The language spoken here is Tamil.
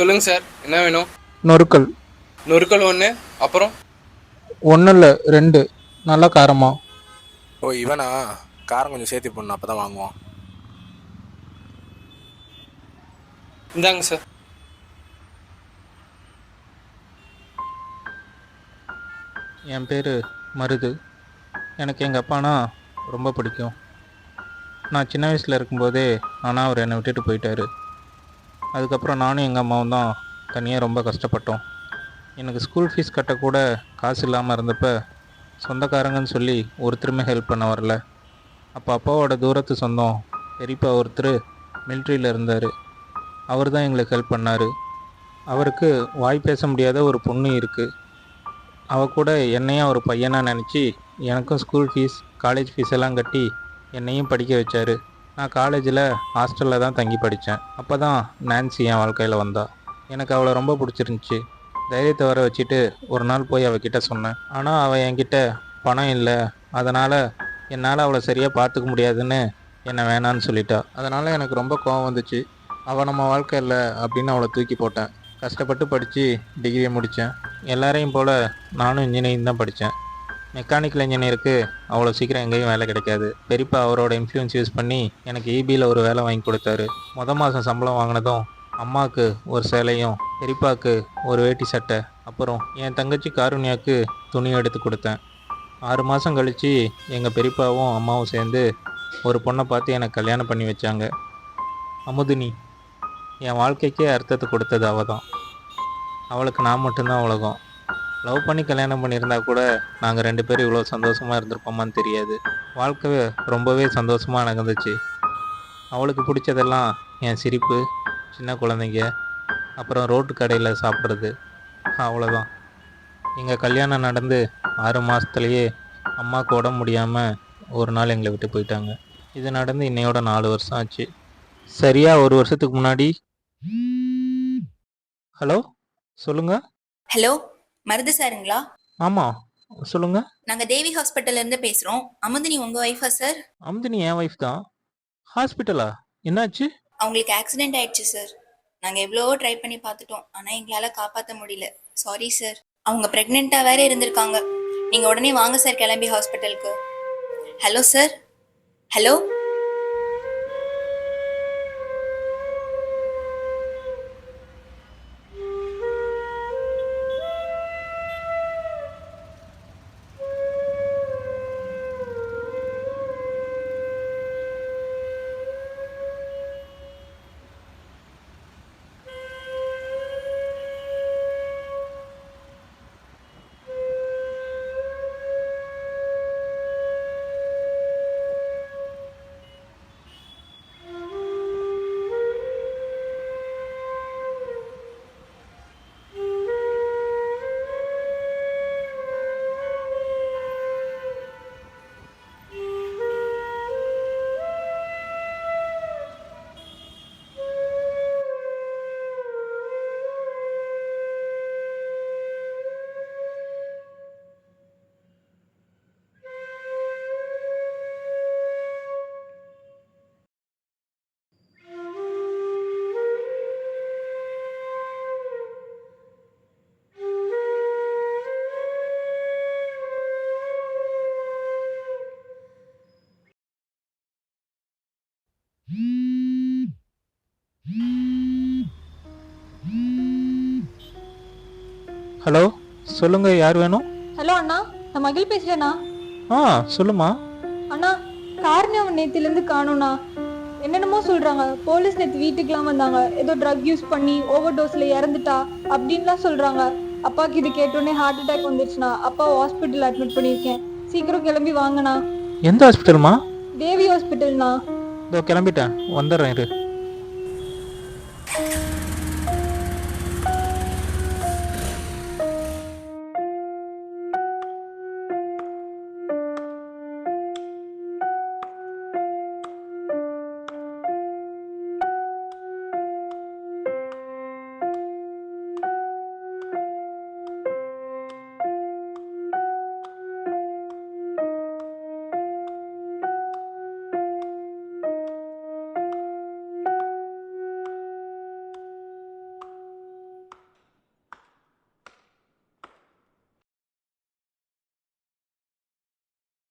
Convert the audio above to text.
சொல்லுங்கள் சார், என்ன வேணும்? நொறுக்கல். நொறுக்கல் ஒன்று, அப்புறம்? ஒன்றும் இல்லை, 2 நல்லா காரமா. ஓ இவனா? காரம் கொஞ்சம் சேர்த்து போடணும், அப்போ தான் வாங்குவோம். இந்தாங்க சார். என் பேர் மருது. எனக்கு எங்கள் அப்பானா ரொம்ப பிடிக்கும். நான் சின்ன வயசில் இருக்கும்போதே ஆனால் அவர் என்னை விட்டுட்டு போயிட்டார். அதுக்கப்புறம் நானும் எங்கள் அம்மாவும் தான் தனியாக ரொம்ப கஷ்டப்பட்டோம். எனக்கு ஸ்கூல் ஃபீஸ் கட்டக்கூட காசு இல்லாமல் இருந்தப்ப சொந்தக்காரங்கன்னு சொல்லி ஒருத்தருமே ஹெல்ப் பண்ண வரல. அப்போ அப்பாவோட தூரத்து சொந்தம் பெரியப்பா ஒருத்தர் மிலிட்ரியில் இருந்தார். அவர் தான் எங்களுக்கு ஹெல்ப் பண்ணார். அவருக்கு வாய் பேச முடியாத ஒரு பொண்ணு இருக்குது. அவள் கூட என்னையும் ஒரு பையனாக நினச்சி எனக்கும் ஸ்கூல் ஃபீஸ் காலேஜ் ஃபீஸ் எல்லாம் கட்டி என்னையும் படிக்க வச்சார். நான் காலேஜில் ஹாஸ்டலில் தான் தங்கி படித்தேன். அப்போ தான் நான்சி என் வாழ்க்கையில் வந்தா. எனக்கு அவளை ரொம்ப பிடிச்சிருந்துச்சி. தைரியத்தை வர வச்சுட்டு ஒரு நாள் போய் அவகிட்ட சொன்னேன். ஆனால் அவள் என்கிட்ட பணம் இல்லை, அதனால் என்னால் அவளை சரியாக பார்த்துக்க முடியாதுன்னு என்னை வேணான்னு சொல்லிட்டா. அதனால் எனக்கு ரொம்ப கோவம் வந்துச்சு. அவள் நம்ம வாழ்க்கை இல்லை அப்படின்னு அவளை தூக்கி போட்டேன். கஷ்டப்பட்டு படித்து டிகிரியை முடித்தேன். எல்லாரையும் போல் நானும் இன்ஜினியரிங் தான் படித்தேன். மெக்கானிக்கல் இன்ஜினியருக்கு அவ்வளோ சீக்கிரம் எங்கேயும் வேலை கிடைக்காது. பெரியப்பா அவரோட இன்ஃப்ளூயன்ஸ் யூஸ் பண்ணி எனக்கு ஈபியில் ஒரு வேலை வாங்கி கொடுத்தாரு. மாதம் சம்பளம் வாங்கினதும் அம்மாவுக்கு ஒரு சேலையும் பெரியப்பாவுக்கு ஒரு வேட்டி சட்டை, அப்புறம் என் தங்கச்சி காருண்யாவுக்கு துணி எடுத்து கொடுத்தேன். 6 மாதம் கழித்து எங்கள் பெரியப்பாவும் அம்மாவும் சேர்ந்து ஒரு பொண்ணை பார்த்து எனக்கு கல்யாணம் பண்ணி வச்சாங்க. அமுதினி. என் வாழ்க்கைக்கே அர்த்தத்தை கொடுத்தது அவள் தான். அவளுக்கு நான் மட்டும்தான் உலகம். லவ் பண்ணி கல்யாணம் பண்ணியிருந்தா கூட நாங்கள் 2 பேரும் இவ்வளோ சந்தோஷமாக இருந்திருப்போமான்னு தெரியாது. வாழ்க்கை ரொம்பவே சந்தோஷமாக நடந்துச்சு. அவளுக்கு பிடிச்சதெல்லாம் என் சிரிப்பு, சின்ன குழந்தைங்க, அப்புறம் ரோட்டு கடையில் சாப்பிட்றது, அவ்வளோதான். எங்கள் கல்யாணம் நடந்து 6 மாதத்துலேயே அம்மாவுக்கு உடம்பு முடியாமல் ஒரு நாள் எங்களை விட்டு போயிட்டாங்க. இது நடந்து இன்னையோட 4 வருஷம் ஆச்சு. சரியாக 1 வருஷத்துக்கு முன்னாடி. ஹலோ, சொல்லுங்கள். ஹலோ, மருது சாருங்களா? ஆமாம், சொல்லுங்கள். நாங்க தேவி ஹாஸ்பிட்டல்ல இருந்து பேசுறோம். அமுதினி உங்க ஒய்ஃபா சார்? அமுதினி என் ஒய்ஃப் தான். ஹாஸ்பிட்டலா? என்னாச்சு? அவங்களுக்கு ஆக்சிடென்ட் ஆயிடுச்சு சார். நாங்க எவ்வளவோ ட்ரை பண்ணி பார்த்துட்டோம், ஆனா எங்களால காப்பாற்ற முடியல. Sorry sir. அவங்க பிரெக்னெண்டா வேற இருந்திருக்காங்க. நீங்க உடனே வாங்க சார் கிளம்பி ஹாஸ்பிட்டலுக்கு. Hello sir. ஹலோ. ஹலோ, சொல்லுங்கள். யார் வேணும்? ஹலோ அண்ணா, நான் மகிழ் பேசுறேண்ணா. சொல்லுமா. அண்ணா, காரணம் நேத்திலேருந்து காணும்ண்ணா. என்னென்னமோ சொல்றாங்க. போலீஸ் நேற்று வீட்டுக்கெல்லாம் வந்தாங்க. ஏதோ ட்ரக் யூஸ் பண்ணி ஓவர் டோஸ்ல இறந்துட்டா அப்படின்லாம் சொல்றாங்க. அப்பாவுக்கு இது கேட்டோன்னே ஹார்ட் அட்டாக் வந்துருச்சுண்ணா. அப்பா ஹாஸ்பிட்டல் அட்மிட் பண்ணியிருக்கேன். சீக்கிரம் கிளம்பி வாங்கண்ணா. எந்த ஹாஸ்பிட்டல்மா? தேவி ஹாஸ்பிட்டல்ண்ணா. இதோ கிளம்பிட்டேன், வந்துடுறேன் இரு.